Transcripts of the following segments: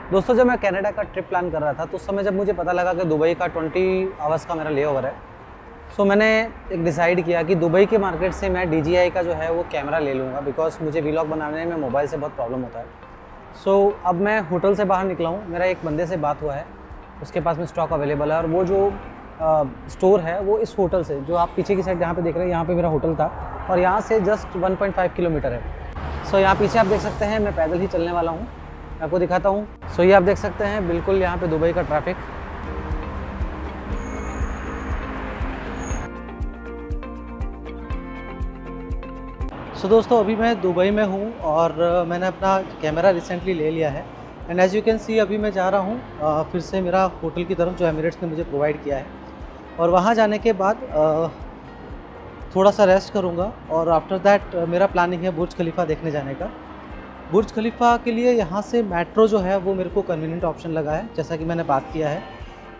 दोस्तों जब मैं कनाडा का ट्रिप प्लान कर रहा था तो उस समय जब मुझे पता लगा कि दुबई का 20 आवर्स का मेरा ले ओवर है, सो मैंने एक डिसाइड किया कि दुबई के मार्केट से मैं DJI का जो है वो कैमरा ले लूँगा, बिकॉज मुझे व्लॉग बनाने में मोबाइल से बहुत प्रॉब्लम होता है। सो अब मैं होटल से बाहर निकला हूँ, मेरा एक बंदे से बात हुआ है, उसके पास में स्टॉक अवेलेबल है और वो जो स्टोर है वो इस होटल से, जो आप पीछे की साइड जहाँ पे देख रहे हैं, यहाँ पे मेरा होटल था और यहाँ से जस्ट 1.5 किलोमीटर है। सो यहाँ पीछे आप देख सकते हैं मैं पैदल ही चलने वाला हूँ, आपको दिखाता हूँ। सो ये आप देख सकते हैं बिल्कुल यहाँ पे दुबई का ट्रैफिक। सो दोस्तों अभी मैं दुबई में हूँ और मैंने अपना कैमरा रिसेंटली ले लिया है and as you can see अभी मैं जा रहा हूँ फिर से मेरा होटल की तरफ जो एमिरेट्स ने मुझे प्रोवाइड किया है, और वहाँ जाने के बाद थोड़ा सा रेस्ट करूँगा और आफ्टर दैट मेरा प्लानिंग है बुर्ज खलीफा देखने जाने का। बुर्ज खलीफा के लिए यहाँ से मेट्रो जो है वो मेरे को कन्वीनियंट ऑप्शन लगा है, जैसा कि मैंने बात किया है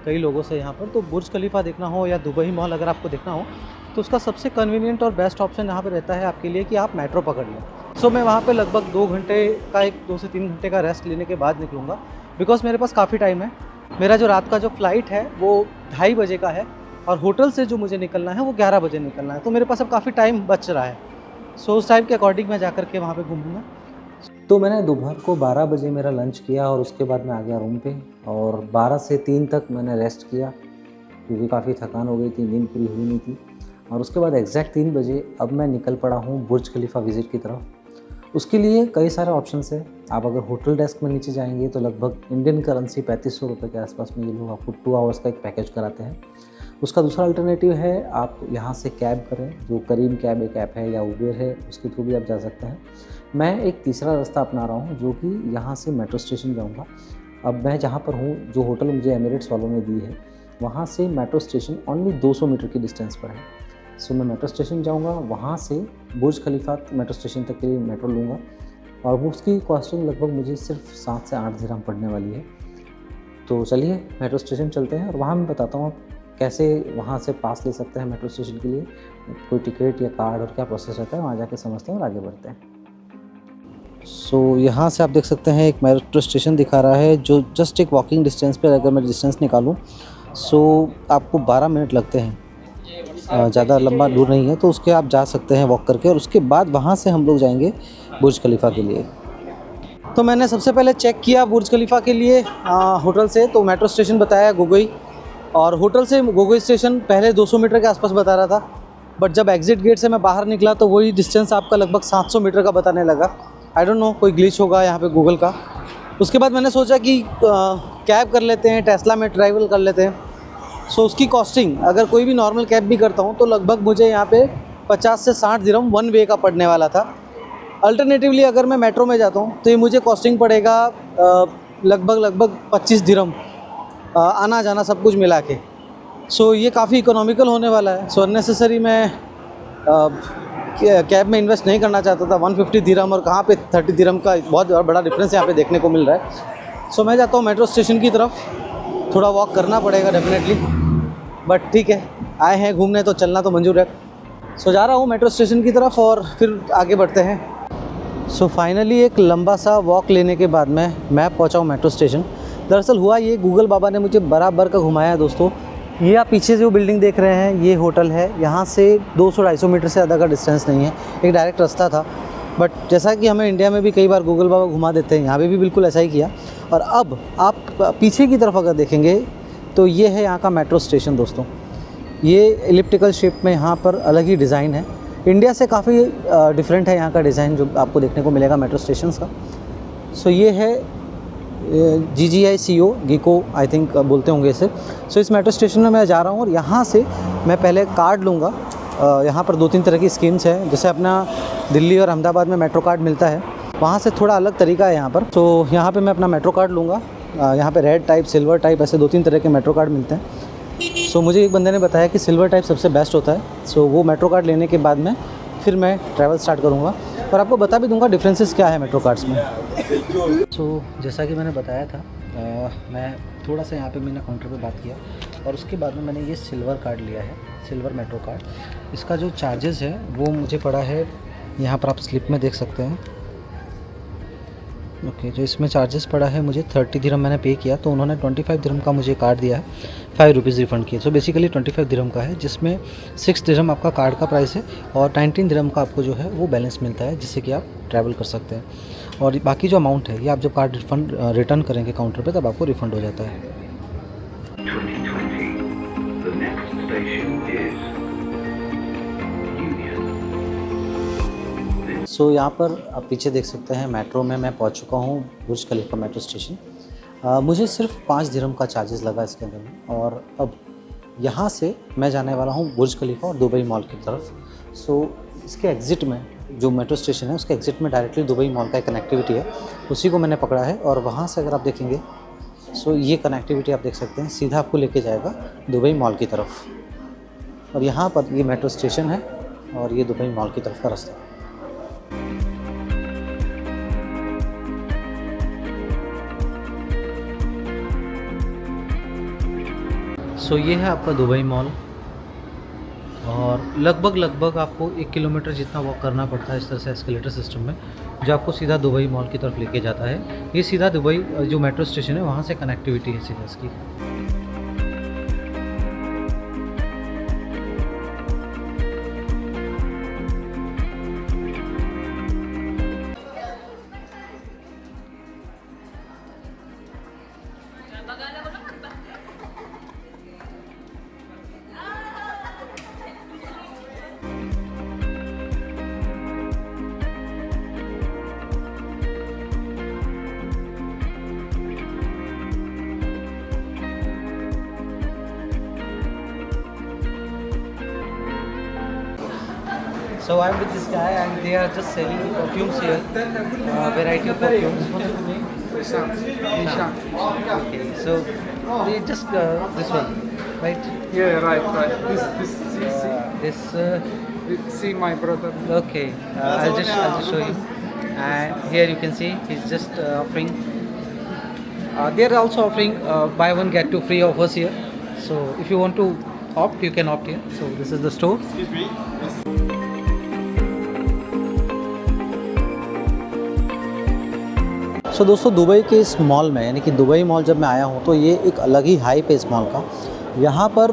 कई लोगों से यहाँ पर। तो बुर्ज खलीफा देखना हो या दुबई मॉल अगर आपको देखना हो तो उसका सबसे कन्वीनियंट और बेस्ट ऑप्शन यहाँ पर रहता है आपके लिए कि आप मेट्रो पकड़ लें। सो मैं वहाँ पे लगभग 2 घंटे का 2 से 3 घंटे का रेस्ट लेने के बाद निकलूँगा, बिकॉज मेरे पास काफ़ी टाइम है। मेरा जो रात का जो फ़्लाइट है वो 2:30 बजे का है और होटल से जो मुझे निकलना है वो 11 बजे निकलना है, तो मेरे पास अब काफ़ी टाइम बच रहा है। सो उस टाइम के अकॉर्डिंग मैं जा कर के वहाँ पर घूमूँगा। तो मैंने दोपहर को 12 बजे मेरा लंच किया और उसके बाद मैं आ गया रूम पे और 12 से 3 तक मैंने रेस्ट किया क्योंकि काफ़ी थकान हो गई थी, नींद पूरी हुई नहीं थी। और उसके बाद एग्जैक्ट 3 बजे अब मैं निकल पड़ा हूँ बुर्ज खलीफा विज़िट की तरफ। उसके लिए कई सारे ऑप्शंस हैं। आप अगर होटल डेस्क में नीचे जाएंगे तो लगभग इंडियन करेंसी 3500 रुपये के आसपास में ये लोग आपको 2 आवर्स का एक पैकेज कराते हैं। उसका दूसरा अल्टरनेटिव है आप यहाँ से कैब करें, जो करीम कैब एक ऐप है या उबेर है, उसके थ्रू भी आप जा सकते हैं। मैं एक तीसरा रास्ता अपना रहा हूँ जो कि यहाँ से मेट्रो स्टेशन जाऊँगा। अब मैं जहाँ पर हूँ, जो होटल मुझे एमिरेट्स वालों ने दी है, वहाँ से मेट्रो स्टेशन ओनली 200 मीटर की डिस्टेंस पर है। सो मैं मेट्रो स्टेशन जाऊँगा, वहाँ से बुर्ज खलीफा मेट्रो स्टेशन तक के लिए मेट्रो लूँगा और वो उसकी कॉस्टिंग लगभग मुझे सिर्फ 7 से 8 दिरहम पड़ने वाली है। तो चलिए मेट्रो स्टेशन चलते हैं और वहाँ मैं बताता हूँ कैसे वहाँ से पास ले सकते हैं मेट्रो स्टेशन के लिए, कोई टिकट या कार्ड और क्या प्रोसेस रहता है, वहाँ जाके समझते हैं और आगे बढ़ते हैं। सो यहाँ से आप देख सकते हैं एक मेट्रो स्टेशन दिखा रहा है जो जस्ट एक वॉकिंग डिस्टेंस पर, अगर मैं डिस्टेंस निकालूँ सो आपको 12 मिनट लगते हैं, ज़्यादा लंबा दूर नहीं है, तो उसके आप जा सकते हैं वॉक करके और उसके बाद वहाँ से हम लोग जाएंगे बुर्ज खलीफा के लिए। तो मैंने सबसे पहले चेक किया बुर्ज खलीफा के लिए होटल से, तो मेट्रो स्टेशन बताया गोगोई और होटल से गोगोई स्टेशन पहले 200 मीटर के आसपास बता रहा था, बट जब एग्जिट गेट से मैं बाहर निकला तो वही डिस्टेंस आपका लगभग 700 मीटर का बताने लगा। आई डोंट नो, कोई ग्लिच होगा यहाँ पे गूगल का। उसके बाद मैंने सोचा कि कैब कर लेते हैं, टेस्ला में ट्रैवल कर लेते हैं। सो उसकी कॉस्टिंग अगर कोई भी नॉर्मल कैब भी करता हूँ तो लगभग मुझे यहाँ पे 50 से 60 दिरहम वन वे का पड़ने वाला था। अल्टरनेटिवली अगर मैं मेट्रो में जाता हूँ तो ये मुझे कॉस्टिंग पड़ेगा लगभग 25 दिरहम आना जाना सब कुछ मिला के। सो ये काफ़ी इकोनॉमिकल होने वाला है। सो अननेसेसरी मैं कैब में इन्वेस्ट नहीं करना चाहता था। 150 दिरहम और कहाँ पे 30 दिरहम का बहुत बड़ा डिफरेंस यहाँ पे देखने को मिल रहा है। सो मैं जाता हूँ मेट्रो स्टेशन की तरफ, थोड़ा वॉक करना पड़ेगा डेफिनेटली, बट ठीक है, आए हैं घूमने तो चलना तो मंजूर है। सो जा रहा हूँ मेट्रो स्टेशन की तरफ और फिर आगे बढ़ते हैं। सो फाइनली एक लंबा सा वॉक लेने के बाद मैं पहुँचा हूँ मेट्रो स्टेशन। दरअसल हुआ ये, गूगल बाबा ने मुझे बराबर का घुमाया है दोस्तों। ये आप पीछे जो बिल्डिंग देख रहे हैं ये होटल है, यहाँ से 200-250 मीटर से ज़्यादा का डिस्टेंस नहीं है, एक डायरेक्ट रास्ता था। बट जैसा कि हमें इंडिया में भी कई बार गूगल बाबा घुमा देते हैं, यहाँ पे भी बिल्कुल ऐसा ही किया। और अब आप पीछे की तरफ अगर देखेंगे तो ये है यहाँ का मेट्रो स्टेशन दोस्तों। ये एलिप्टिकल शेप में यहाँ पर अलग ही डिज़ाइन है, इंडिया से काफ़ी डिफरेंट है यहाँ का डिज़ाइन जो आपको देखने को मिलेगा मेट्रो स्टेशन का। सो ये है GGICO गीको आई थिंक बोलते होंगे इसे। सो इस मेट्रो स्टेशन में मैं जा रहा हूँ और यहाँ से मैं पहले कार्ड लूँगा। यहाँ पर 2-3 तरह की स्कीम्स है, जैसे अपना दिल्ली और अहमदाबाद में मेट्रो कार्ड मिलता है, वहाँ से थोड़ा अलग तरीका है यहाँ पर। तो यहाँ पे मैं अपना मेट्रो कार्ड लूँगा। यहाँ पे रेड टाइप, सिल्वर टाइप, ऐसे 2-3 तरह के मेट्रो कार्ड मिलते हैं। सो मुझे एक बंदे ने बताया कि सिल्वर टाइप सबसे बेस्ट होता है। सो वो मेट्रो कार्ड लेने के बाद में फिर मैं ट्रैवल स्टार्ट करूँगा और आपको बता भी दूँगा डिफरेंसेस क्या है मेट्रो कार्ड्स में। सो जैसा कि मैंने बताया था, मैं थोड़ा सा यहाँ पे मैंने काउंटर पे बात किया और उसके बाद में मैंने ये सिल्वर कार्ड लिया है, सिल्वर मेट्रो कार्ड। इसका जो चार्जेस है वो मुझे पड़ा है, यहाँ पर आप स्लिप में देख सकते हैं, ओके, जो इसमें चार्जेस पड़ा है मुझे 30 दिरहम मैंने पे किया, तो उन्होंने 25 दिरहम का मुझे कार्ड दिया है, 5 रुपीज़ रिफ़ंड किए। सो बेसिकली 25 दिरहम का है, जिसमें 6 दिरहम आपका कार्ड का प्राइस है और 19 दिरहम का आपको जो है वो बैलेंस मिलता है, जिससे कि आप ट्रैवल कर सकते हैं। और बाकी जो अमाउंट है ये आप जब कार्ड रिटर्न करेंगे काउंटर पे, तब आपको रिफ़ंड हो जाता है। 2020. The next station is Union. सो यहाँ पर आप पीछे देख सकते हैं, मेट्रो में मैं पहुँच चुका हूँ, बुर्ज खलीफा मेट्रो स्टेशन। मुझे सिर्फ 5 दिरहम का चार्जेस लगा इसके अंदर में, और अब यहाँ से मैं जाने वाला हूँ बुर्ज खलीफा और दुबई मॉल की तरफ। सो इसके एग्ज़िट में जो मेट्रो स्टेशन है, उसके एग्ज़िट में डायरेक्टली दुबई मॉल का एक कनेक्टिविटी है, उसी को मैंने पकड़ा है। और वहाँ से अगर आप देखेंगे, सो ये कनेक्टिविटी आप देख सकते हैं, सीधा आपको लेके जाएगा दुबई मॉल की तरफ। और यहाँ पर ये मेट्रो स्टेशन है और ये दुबई मॉल की तरफ का रास्ता है। सो ये है आपका दुबई मॉल, और लगभग आपको 1 किलोमीटर जितना वॉक करना पड़ता है इस तरह से एस्केलेटर सिस्टम में, जो आपको सीधा दुबई मॉल की तरफ लेके जाता है। ये सीधा दुबई जो मेट्रो स्टेशन है वहाँ से कनेक्टिविटी है सीधा इसकी। So I'm with this guy and they are just selling perfumes here, variety of perfumes. Okay, so they just this one, right? Yeah, right. This, see my brother. Okay, I'll just show you. And here you can see he's just offering. They are also offering buy one get two free offers here. So if you want to opt, you can opt here. So this is the store. सो दोस्तों, Dubai के इस mall में, यानी कि Dubai mall जब मैं आया हूँ, तो ये एक अलग ही हाइप है इस मॉल का। यहाँ पर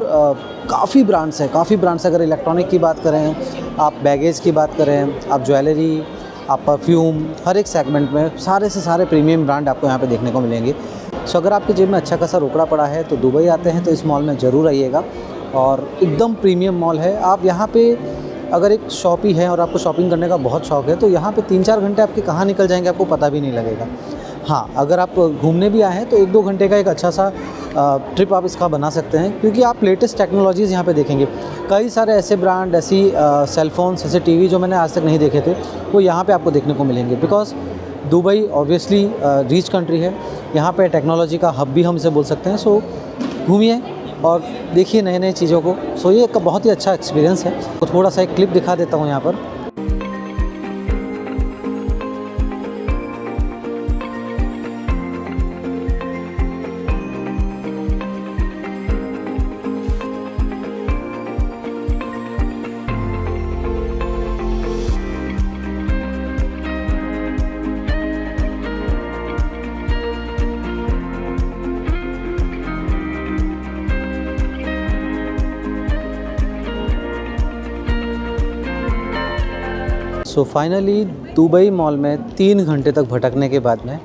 काफ़ी ब्रांड्स हैं, अगर इलेक्ट्रॉनिक की बात करें, आप बैगेज की बात करें, आप ज्वेलरी, आप परफ्यूम, हर एक सेगमेंट में सारे से सारे प्रीमियम ब्रांड आपको यहाँ पे देखने को मिलेंगे। सो अगर आपके जेब में अच्छा खासा रोकड़ा पड़ा है तो दुबई आते हैं तो इस मॉल में ज़रूर आइएगा, और एकदम प्रीमियम मॉल है। आप यहाँ पे अगर एक शॉपी है और आपको शॉपिंग करने का बहुत शौक़ है, तो यहाँ पे 3-4 घंटे आपके कहाँ निकल जाएंगे आपको पता भी नहीं लगेगा। हाँ, अगर आप घूमने भी आए हैं तो 1-2 घंटे का एक अच्छा सा ट्रिप आप इसका बना सकते हैं, क्योंकि आप लेटेस्ट टेक्नोलॉजीज़ यहाँ पे देखेंगे। कई सारे ऐसे ब्रांड, ऐसी सेलफोन्स, ऐसे टीवी जो मैंने आज तक नहीं देखे थे, वो यहाँ पे आपको देखने को मिलेंगे। Because Dubai obviously rich country है, यहाँ पे टेक्नोलॉजी का हब भी हम इसे बोल सकते हैं। सो घूमिए और देखिए नए नए चीज़ों को। सो ये एक बहुत ही अच्छा एक्सपीरियंस है। तो थोड़ा सा एक क्लिप दिखा देता हूँ यहाँ पर। सो फाइनली दुबई मॉल में 3 घंटे तक भटकने के बाद में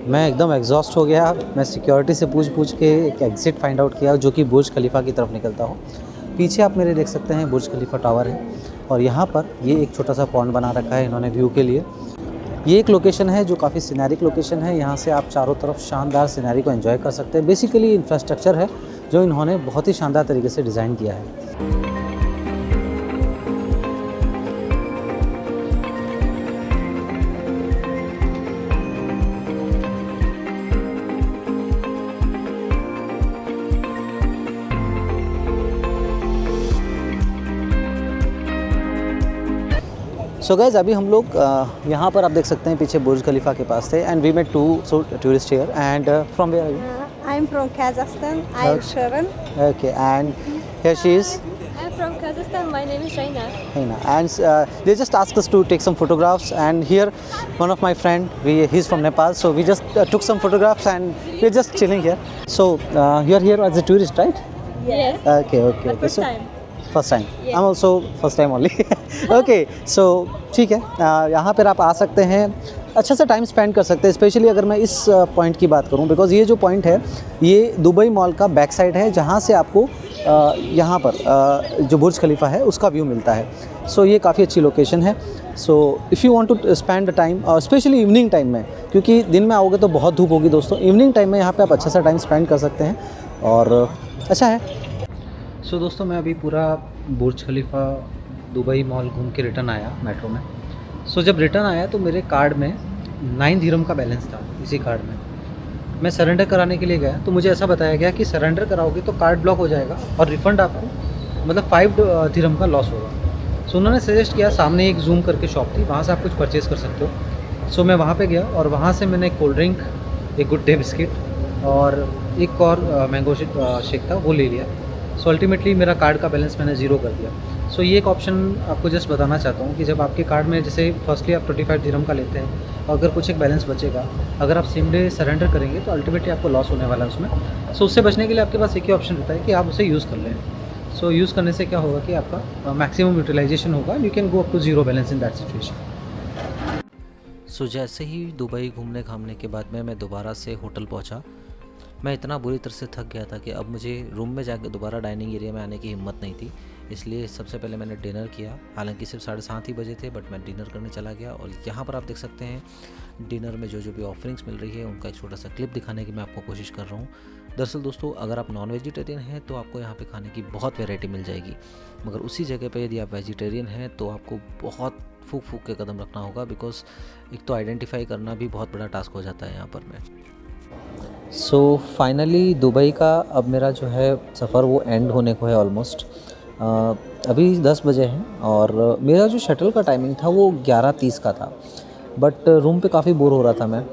मैं एकदम एग्जॉस्ट हो गया। मैं सिक्योरिटी से पूछ के एक एग्ज़िट फाइंड आउट किया, जो कि बुर्ज खलीफा की तरफ निकलता हो। पीछे आप मेरे देख सकते हैं बुर्ज खलीफा टावर है, और यहाँ पर ये एक छोटा सा पॉन्ड बना रखा है इन्होंने व्यू के लिए। ये एक लोकेशन है जो काफ़ी सिनेरिक लोकेशन है। यहाँ से आप चारों तरफ शानदार सिनेरी को एंजॉय कर सकते हैं। बेसिकली इंफ्रास्ट्रक्चर है जो इन्होंने बहुत ही शानदार तरीके से डिज़ाइन किया है। सो गाइज, अभी हम लोग यहाँ पर आप देख सकते हैं पीछे बुर्ज खलीफा के पास थे, and we met 2 tourist here. And from where are you? I'm from Kazakhstan. I'm Sharon. Okay, and here she is. I'm from Kazakhstan. My name is Raina. And they just asked us to take some photographs, and here one of my friend, he's from Nepal, so we just took some photographs and we're just chilling here. So you're here as a tourist, right? Yes. Okay. But first So, time. First time Yeah. I'm also first time only. Okay so ठीक है, यहाँ पर आप आ सकते हैं, अच्छा सा time spend कर सकते हैं, स्पेशली अगर मैं इस पॉइंट की बात करूँ, बिकॉज़ ये जो पॉइंट है ये दुबई मॉल का बैक साइड है, जहाँ से आपको यहाँ पर जो बुर्ज खलीफा है उसका व्यू मिलता है। सो ये काफ़ी अच्छी लोकेशन है। So if you want to spend the time, specially evening time में, क्योंकि दिन में आओगे तो बहुत धूप होगी दोस्तों, इवनिंग टाइम में यहाँ पे आप अच्छा सा टाइम स्पेंड कर सकते हैं और अच्छा है। सो दोस्तों मैं अभी पूरा बुर्ज खलीफा दुबई मॉल घूम के रिटर्न आया मेट्रो में। सो जब रिटर्न आया तो मेरे कार्ड में 9 दिरहम का बैलेंस था इसी कार्ड में। मैं सरेंडर कराने के लिए गया तो मुझे ऐसा बताया गया कि सरेंडर कराओगे तो कार्ड ब्लॉक हो जाएगा और रिफ़ंड आपको मतलब 5 दिरहम का लॉस होगा। सो उन्होंने सजेस्ट किया, सामने एक जूम करके शॉप थी, वहाँ से आप कुछ परचेज़ कर सकते हो। सो मैं वहाँ पे गया और वहाँ से मैंने एक कोल्ड ड्रिंक, एक गुड डे बिस्किट और एक और मैंगो शेक था वो ले लिया। सो अल्टीमेटली मेरा कार्ड का बैलेंस मैंने ज़ीरो कर दिया। सो ये एक ऑप्शन आपको जस्ट बताना चाहता हूँ कि जब आपके कार्ड में जैसे फर्स्टली आप 25 दिरहम का लेते हैं, अगर कुछ एक बैलेंस बचेगा, अगर आप सेम डे सरेंडर करेंगे तो अल्टीमेटली आपको लॉस होने वाला है उसमें। सो उससे बचने के लिए आपके पास एक ही ऑप्शन रहता है कि आप उसे यूज़ कर लें। सो यूज़ करने से क्या होगा कि आपका मैक्सिमम यूटिलाइजेशन होगा, you can go up to zero balance in that situation. So जैसे ही दुबई घूमने घामने के बाद मैं दोबारा से होटल पहुंचा, मैं इतना बुरी तरह से थक गया था कि अब मुझे रूम में जाकर दोबारा डाइनिंग एरिया में आने की हिम्मत नहीं थी। इसलिए सबसे पहले मैंने डिनर किया, हालांकि सिर्फ 7:30 ही बजे थे, बट मैं डिनर करने चला गया। और यहाँ पर आप देख सकते हैं डिनर में जो भी ऑफरिंग्स मिल रही है उनका एक छोटा सा क्लिप दिखाने की मैं आपको कोशिश कर रहा हूँ। दरअसल दोस्तों, अगर आप नॉन वेजिटेरियन हैं तो आपको यहाँ पे खाने की बहुत वैरायटी मिल जाएगी, मगर उसी जगह पे यदि आप वेजिटेरियन हैं तो आपको बहुत फूक के कदम रखना होगा, बिकॉज एक तो आइडेंटिफाई करना भी बहुत बड़ा टास्क हो जाता है यहाँ पर। मैं सो फाइनली दुबई का अब मेरा जो है सफ़र वो एंड होने को है ऑलमोस्ट। अभी 10 बजे हैं और मेरा जो शटल का टाइमिंग था वो 11:30 का था, बट रूम पे काफ़ी बोर हो रहा था मैं,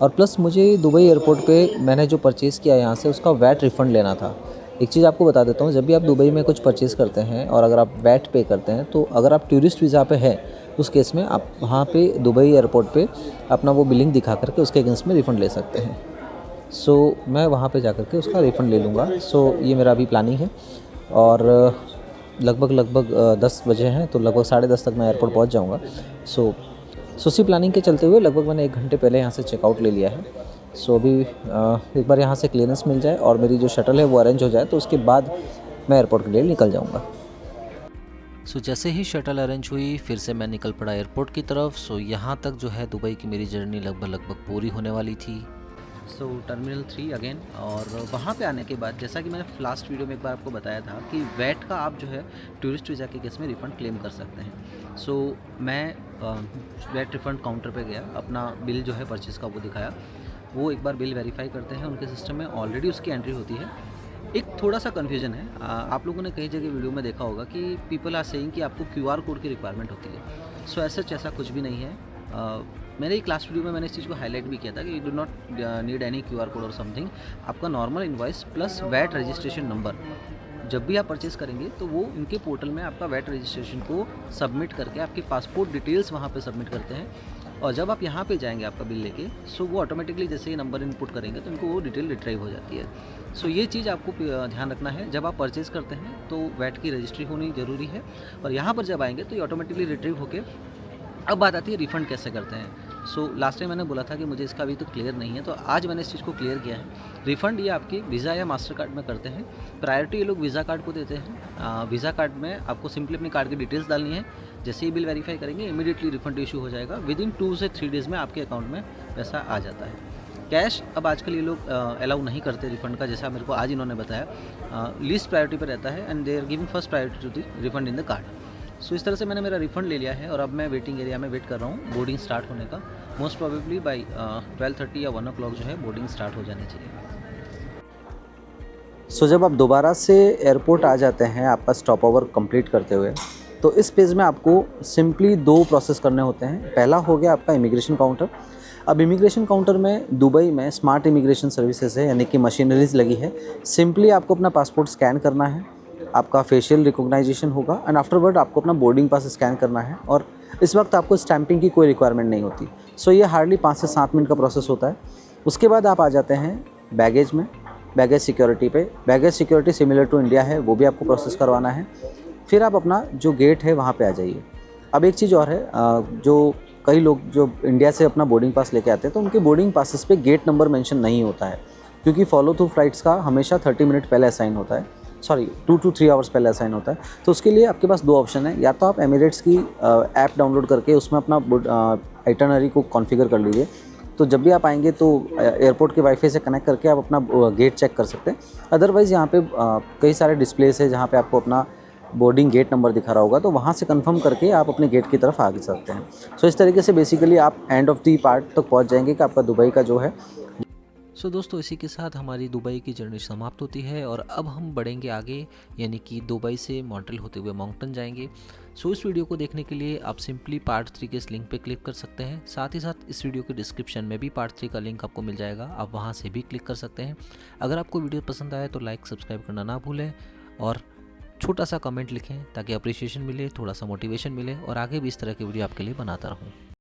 और प्लस मुझे दुबई एयरपोर्ट पे मैंने जो परचेज़ किया यहाँ से उसका वैट रिफ़ंड लेना था। एक चीज़ आपको बता देता हूँ, जब भी आप दुबई में कुछ परचेज़ करते हैं और अगर आप वैट पे करते हैं तो अगर आप टूरिस्ट वीज़ा पे है उस केस में आप वहाँ पे दुबई एयरपोर्ट पे अपना वो बिलिंग दिखा करके उसके अगेंस्ट में रिफ़ंड ले सकते हैं। सो मैं वहाँ पे जा कर के उसका रिफ़ंड ले लूँगा। सो ये मेरा अभी प्लानिंग है और लगभग 10 बजे हैं तो लगभग 10:30 तक मैं एयरपोर्ट पहुँच जाऊँगा। सो उसी प्लानिंग के चलते हुए लगभग मैंने 1 घंटे पहले यहाँ से चेकआउट ले लिया है। सो अभी एक बार यहाँ से क्लियरेंस मिल जाए और मेरी जो शटल है वो अरेंज हो जाए तो उसके बाद मैं एयरपोर्ट के लिए निकल जाऊँगा। सो जैसे ही शटल अरेंज हुई फिर से मैं निकल पड़ा एयरपोर्ट की तरफ। सो यहाँ तक जो है दुबई की मेरी जर्नी लगभग पूरी होने वाली थी। सो टर्मिनल 3 अगेन, और वहाँ पे आने के बाद जैसा कि मैंने लास्ट वीडियो में एक बार आपको बताया था कि वैट का आप जो है टूरिस्ट वीज़ा के केस में रिफ़ंड क्लेम कर सकते हैं। सो मैं वैट रिफ़ंड काउंटर पे गया, अपना बिल जो है परचेज़ का वो दिखाया, वो एक बार बिल वेरीफाई करते हैं, उनके सिस्टम में ऑलरेडी उसकी एंट्री होती है। एक थोड़ा सा कन्फ्यूजन है, आप लोगों ने कई जगह वीडियो में देखा होगा कि पीपल आर सेइंग कि आपको QR कोड की रिक्वायरमेंट होती है। सो ऐसा कुछ भी नहीं है। मैंने एक लास्ट वीडियो में मैंने इस चीज़ को हाईलाइट भी किया था कि you do not need any QR code और समथिंग। आपका normal invoice plus VAT registration number जब भी आप परचेज़ करेंगे तो वो इनके पोर्टल में आपका वैट रजिस्ट्रेशन को सबमिट करके आपके पासपोर्ट डिटेल्स वहाँ पे सबमिट करते हैं, और जब आप यहाँ पे जाएंगे आपका बिल लेके, सो वो ऑटोमेटिकली जैसे ही नंबर इनपुट करेंगे तो इनको वो डिटेल रिट्राइव हो जाती है। सो ये चीज़ आपको ध्यान रखना है, जब आप परचेज़ करते हैं तो वैट की रजिस्ट्री होनी ज़रूरी है, और यहाँ पर जब आएंगे तो ये ऑटोमेटिकली रिट्रीव होकर अब बात आती है रिफ़ंड कैसे करते हैं। सो लास्ट टाइम मैंने बोला था कि मुझे इसका अभी तो क्लियर नहीं है, तो आज मैंने इस चीज़ को क्लियर किया है। रिफ़ंड ये आपके वीज़ा या मास्टर कार्ड में करते हैं। प्रायोरिटी ये लोग वीज़ा कार्ड को देते हैं। वीज़ा कार्ड में आपको सिंपली अपनी कार्ड की डिटेल्स डालनी है, जैसे ही बिल वेरीफाई करेंगे इमीडिएटली रिफ़ंड इशू हो जाएगा। विदिन 2 से 3 डेज़ में आपके अकाउंट में पैसा आ जाता है। कैश अब आजकल ये लोग अलाउ नहीं करते रिफ़ंड का, जैसा मेरे को आज इन्होंने बताया। लीस्ट प्रायोरिटी पर रहता है and they are giving first priority to the refund in the card. So इस तरह से मैंने मेरा रिफ़ंड ले लिया है और अब मैं वेटिंग एरिया में वेट कर रहा हूँ बोर्डिंग स्टार्ट होने का। मोस्ट प्रोबेबली बाई 12:30 या 1 o'clock जो है बोर्डिंग स्टार्ट हो जानी चाहिए। सो जब आप दोबारा से एयरपोर्ट आ जाते हैं आपका स्टॉप ओवर कंप्लीट करते हुए, तो इस पेज में आपको सिंपली 2 प्रोसेस करने होते हैं। पहला हो गया आपका इमिग्रेशन काउंटर। अब इमिग्रेशन काउंटर में दुबई में स्मार्ट इमिग्रेशन सर्विसेज है, यानी कि मशीनरीज लगी है। सिंपली आपको अपना पासपोर्ट स्कैन करना है आपका फेशियल रिकॉग्नाइजेशन होगा एंड आफ्टरवर्ड आपको अपना बोर्डिंग पास स्कैन करना है और इस वक्त आपको स्टैंपिंग की कोई रिक्वायरमेंट नहीं होती। सो ये हार्डली 5 से 7 मिनट का प्रोसेस होता है। उसके बाद आप आ जाते हैं बैगेज में, बैगेज सिक्योरिटी पे। Baggage security similar to India है, वो भी आपको प्रोसेस करवाना है। फिर आप अपना जो गेट है वहाँ पे आ जाइए। अब एक चीज़ और है, जो कई लोग जो इंडिया से अपना बोर्डिंग पास लेके आते हैं तो उनके बोर्डिंग पासेस पे गेट नंबर मेंशन नहीं होता है, क्योंकि फॉलो थ्रू फ्लाइट्स का हमेशा 30 मिनट पहले असाइन होता है, 2 to 3 आवर्स पहले असाइन होता है। तो उसके लिए आपके पास 2 ऑप्शन है, या तो आप एमिरेट्स की ऐप डाउनलोड करके उसमें अपना आइटनरी को कॉन्फ़िगर कर लीजिए। तो जब भी आप आएंगे तो एयरपोर्ट के वाईफाई से कनेक्ट करके आप अपना गेट चेक कर सकते हैं। अदरवाइज़ यहाँ पे कई सारे डिस्प्लेस है जहाँ पे आपको अपना बोर्डिंग गेट नंबर दिखा रहा होगा, तो वहाँ से कंफर्म करके आप अपने गेट की तरफ आगे सकते हैं। सो इस तरीके से बेसिकली आप एंड ऑफ दी पार्ट तक पहुँच जाएंगे कि आपका दुबई का जो है। सो दोस्तों, इसी के साथ हमारी दुबई की जर्नी समाप्त होती है और अब हम बढ़ेंगे आगे, यानी कि दुबई से मॉन्ट्रियल होते हुए मोंकटन जाएंगे। सो इस वीडियो को देखने के लिए आप सिंपली पार्ट 3 के इस लिंक पे क्लिक कर सकते हैं। साथ ही साथ इस वीडियो के डिस्क्रिप्शन में भी पार्ट 3 का लिंक आपको मिल जाएगा, आप वहाँ से भी क्लिक कर सकते हैं। अगर आपको वीडियो पसंद आए तो लाइक सब्सक्राइब करना ना भूलें और छोटा सा कमेंट लिखें ताकि अप्रिशिएशन मिले, थोड़ा सा मोटिवेशन मिले और आगे भी इस तरह की वीडियो आपके लिए बनाता रहूँ।